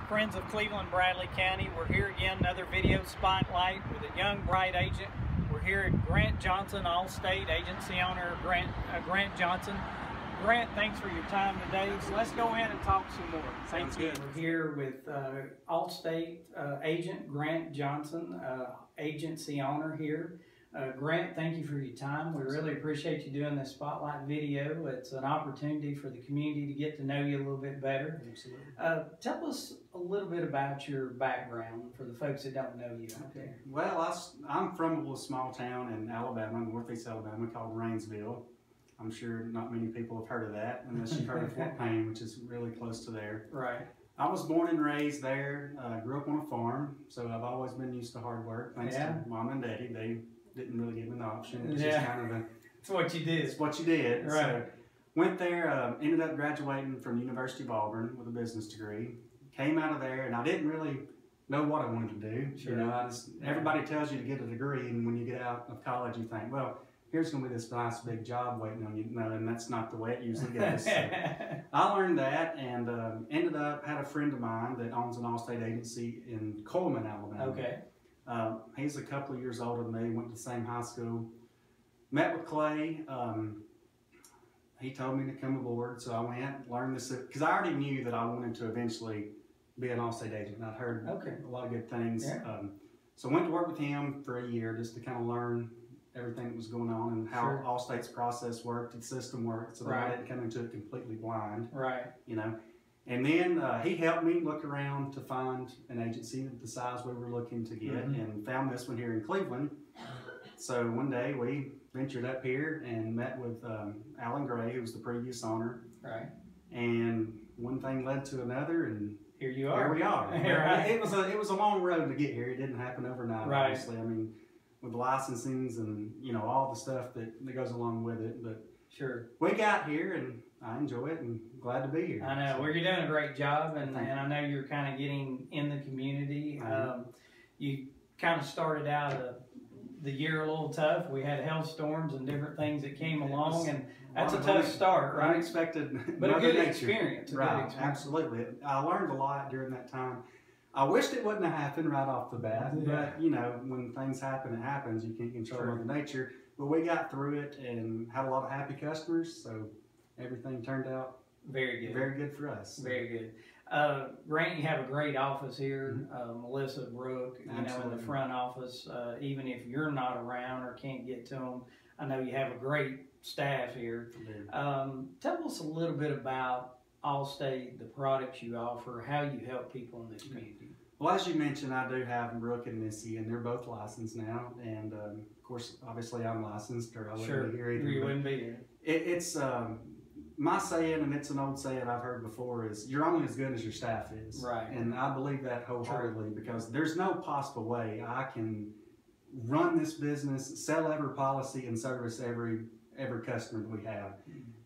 Friends of Cleveland, Bradley County. We're here again, another video spotlight with a young, bright agent. We're here at Grant Johnson, Allstate agency owner, Grant Johnson. Grant, thanks for your time today. So let's go in and talk some more. Sounds good. We're here with Allstate agent Grant Johnson, agency owner here. Grant, thank you for your time. We really appreciate you doing this spotlight video. It's an opportunity for the community to get to know you a little bit better. Absolutely. Tell us a little bit about your background for the folks that don't know you out there. Well, I'm from a little small town in Alabama, northeast Alabama, called Rainsville. I'm sure not many people have heard of that, unless you've heard of Fort Payne, which is really close to there. Right. I was born and raised there, grew up on a farm, so I've always been used to hard work. Thanks to Mom and Daddy, they didn't really give me an option. It was just kind of it's what you did. It's what you did. Right. So went there, ended up graduating from the University of Auburn with a business degree. Came out of there, and I didn't really know what I wanted to do. Sure. You know, everybody tells you to get a degree, and when you get out of college, you think, well, here's going to be this nice big job waiting on you. No, and that's not the way it usually goes. So I learned that, and ended up, had a friend of mine that owns an Allstate agency in Coleman, Alabama. Okay. He's a couple of years older than me, went to the same high school. Met with Clay. He told me to come aboard, so I went, learned this, because I already knew that I wanted to eventually be an Allstate agent. I'd heard a lot of good things. Yeah. So I went to work with him for a year just to kind of learn everything that was going on and how Allstate's process worked, its system worked, so that I didn't come into it completely blind. Right. You know. And then he helped me look around to find an agency of the size we were looking to get, and found this one here in Cleveland. So one day we ventured up here and met with Alan Gray, who was the previous owner. Right. And one thing led to another, and here you are. Here we are. Right. It was a long road to get here. It didn't happen overnight, obviously. I mean, with licensings and all the stuff that goes along with it. But we got here, and I enjoy it and glad to be here. I know. Well, you're doing a great job, and I know you're kind of getting in the community. You kind of started out the year a little tough. We had hailstorms and different things that came along, and that's a tough start, right? Unexpected, but a good experience. Right, absolutely. I learned a lot during that time. I wished it wouldn't have happened right off the bat, but when things happen, it happens. You can't control Mother Nature. But we got through it and had a lot of happy customers, so everything turned out very good for us. Very good. Grant, you have a great office here. Melissa, Brooke, in the front office. Even if you're not around or can't get to them, I know you have a great staff here. Tell us a little bit about Allstate, the products you offer, how you help people in the community. Well, as you mentioned, I do have Brooke and Missy, and they're both licensed now. And of course, obviously, I'm licensed, or I wouldn't be here either. You wouldn't be here. It's my saying, and it's an old saying I've heard before, is you're only as good as your staff is. Right. And I believe that wholeheartedly, because there's no possible way I can run this business, sell every policy, and service every customer that we have,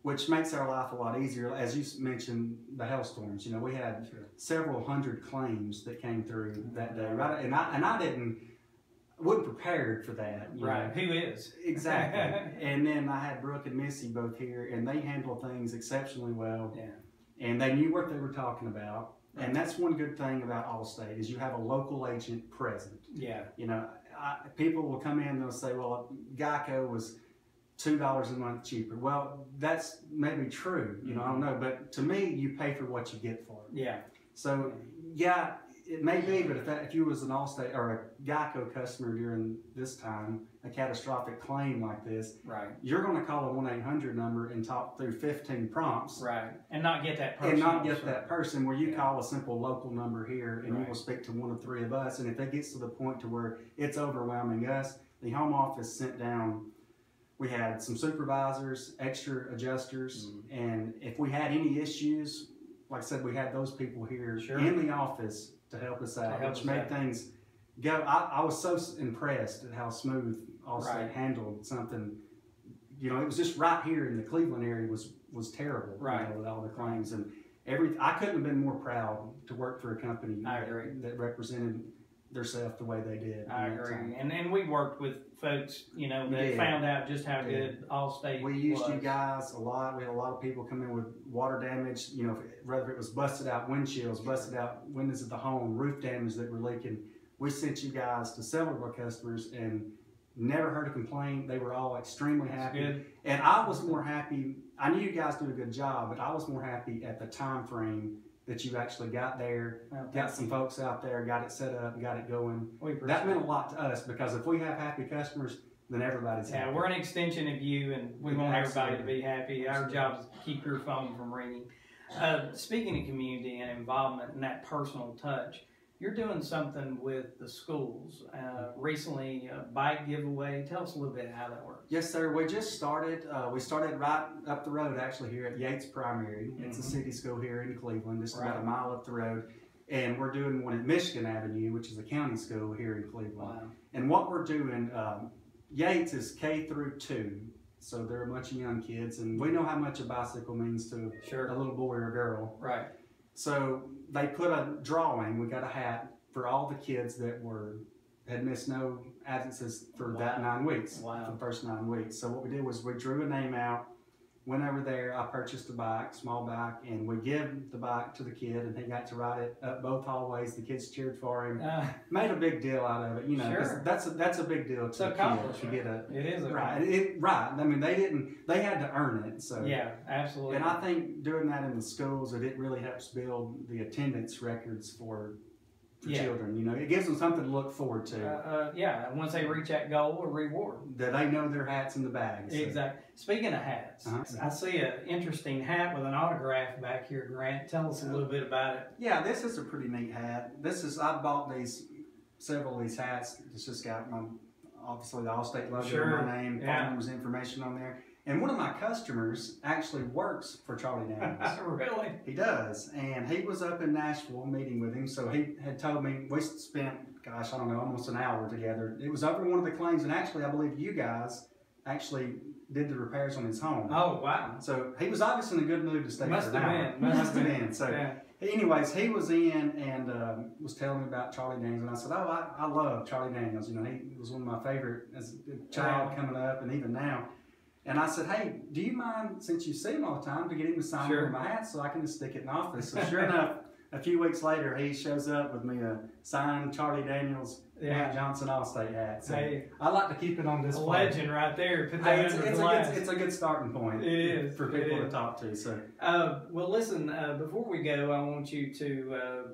which makes our life a lot easier. As you mentioned, the hailstorms. We had several hundred claims that came through that day, right? And I wasn't prepared for that. Right. Who is? Exactly. And then I had Brooke and Missy both here, and they handle things exceptionally well. Yeah. And they knew what they were talking about. And that's one good thing about Allstate is you have a local agent present. Yeah. People will come in and they'll say, well, Geico was $2 a month cheaper. Well, that's maybe true. I don't know. But to me, you pay for what you get for it. Yeah. So, it may be, but if you was an Allstate or a Geico customer during this time, a catastrophic claim like this, you're going to call a 1-800 number and talk through 15 prompts. Right. And not get that person. And not get that person, where you call a simple local number here and you will speak to one of three of us. And if it gets to the point to where it's overwhelming us, the home office sent down, we had some supervisors, extra adjusters, and if we had any issues, like I said, we had those people here in the office to help us out, which made things go. I was so impressed at how smooth Allstate handled something. It was just right here in the Cleveland area was terrible, with all the claims and everything. I couldn't have been more proud to work for a company that represented themselves the way they did. I agree. And we worked with folks, you know, that found out just how good Allstate was. We used you guys a lot. We had a lot of people come in with water damage, you know, whether it was busted out windshields, busted out windows of the home, roof damage that were leaking. We sent you guys to several of our customers and never heard a complaint. They were all extremely happy. Good. And I was more happy. I knew you guys did a good job, but I was more happy at the time frame that you actually got there, got some folks out there, got it set up, got it going. That meant a lot to us, because if we have happy customers, then everybody's happy. Yeah, we're an extension of you, and we want everybody to be happy. Our job is to keep your phone from ringing. Speaking of community and involvement and that personal touch, you're doing something with the schools. Recently, a bike giveaway. Tell us a little bit how that works. Yes, sir. We just started. We started right up the road, actually, here at Yates Primary. It's a city school here in Cleveland, just about a mile up the road. And we're doing one at Michigan Avenue, which is a county school here in Cleveland. Wow. And what we're doing, Yates is K through 2. So they're a bunch of young kids, and we know how much a bicycle means to a little boy or girl. Right. So they put a drawing. We got a hat for all the kids that had missed no absences for that 9 weeks, for the first 9 weeks. So what we did was we drew a name out, went over there, I purchased a bike, small bike, and we give the bike to the kid, and he got to ride it up both hallways. The kids cheered for him, made a big deal out of it, you know, 'cause that's a big deal to a kid to get a. It is a right. I mean, they had to earn it. So yeah, absolutely. And I think doing that in the schools, it really helps build the attendance records for children. You know, it gives them something to look forward to. Yeah, once they reach that goal, a reward. That they know their hat's in the bag. So. Exactly. Speaking of hats, I see an interesting hat with an autograph back here, Grant. Tell us a little bit about it. Yeah, this is a pretty neat hat. I bought several of these hats. It's just got obviously the Allstate logo, my name, phone numbers, information on there. And one of my customers actually works for Charlie Daniels. Really? He does. And he was up in Nashville meeting with him. So he had told me, we spent, gosh, I don't know, almost an hour together. It was over one of the claims. And actually, I believe you guys actually did the repairs on his home. Oh, wow. So he was obviously in a good mood to stay for an hour. Must have been. So anyways, he was in and was telling me about Charlie Daniels. And I said, oh, I love Charlie Daniels. You know, he was one of my favorite as a child coming up and even now. And I said, hey, do you mind, since you see him all the time, to get him to sign over my hat so I can just stick it in the office? So sure enough, a few weeks later, he shows up with me a signed Charlie Daniels Matt Johnson Allstate hat. So I like to keep it on display. A legend right there. Put that under glass. It's a good starting point. It is. For people to talk to. So. Well, listen, before we go, I want you to,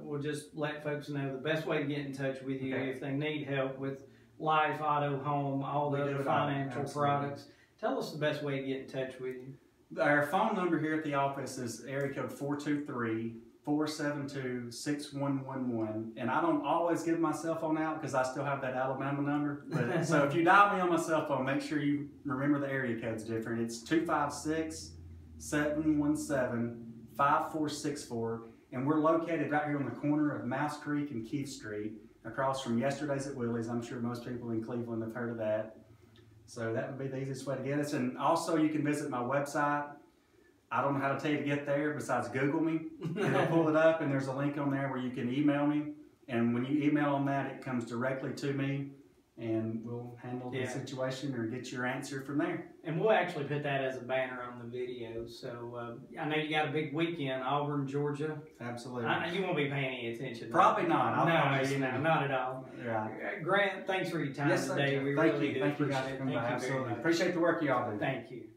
we'll just let folks know the best way to get in touch with you if they need help with life, auto, home, all the other financial products. Tell us the best way to get in touch with you. Our phone number here at the office is area code 423-472-6111. And I don't always give my cell phone out because I still have that Alabama number. But, so if you dial me on my cell phone, make sure you remember the area code's different. It's 256-717-5464. And we're located right here on the corner of Mouse Creek and Keith Street, across from Yesterday's at Willie's. I'm sure most people in Cleveland have heard of that. So that would be the easiest way to get us. And also you can visit my website. I don't know how to tell you to get there besides Google me. It'll pull it up and there's a link on there where you can email me. And when you email on that, it comes directly to me and we'll handle the situation or get your answer from there. And we'll actually put that as a banner on the video. So I know you got a big weekend, Auburn, Georgia. Absolutely. You won't be paying any attention. Probably not. No, not at all. Right. Grant, thanks for your time today. We Thank really you. do Thank you guys appreciate for coming by. it. Absolutely. Appreciate the work y'all do. Thank you.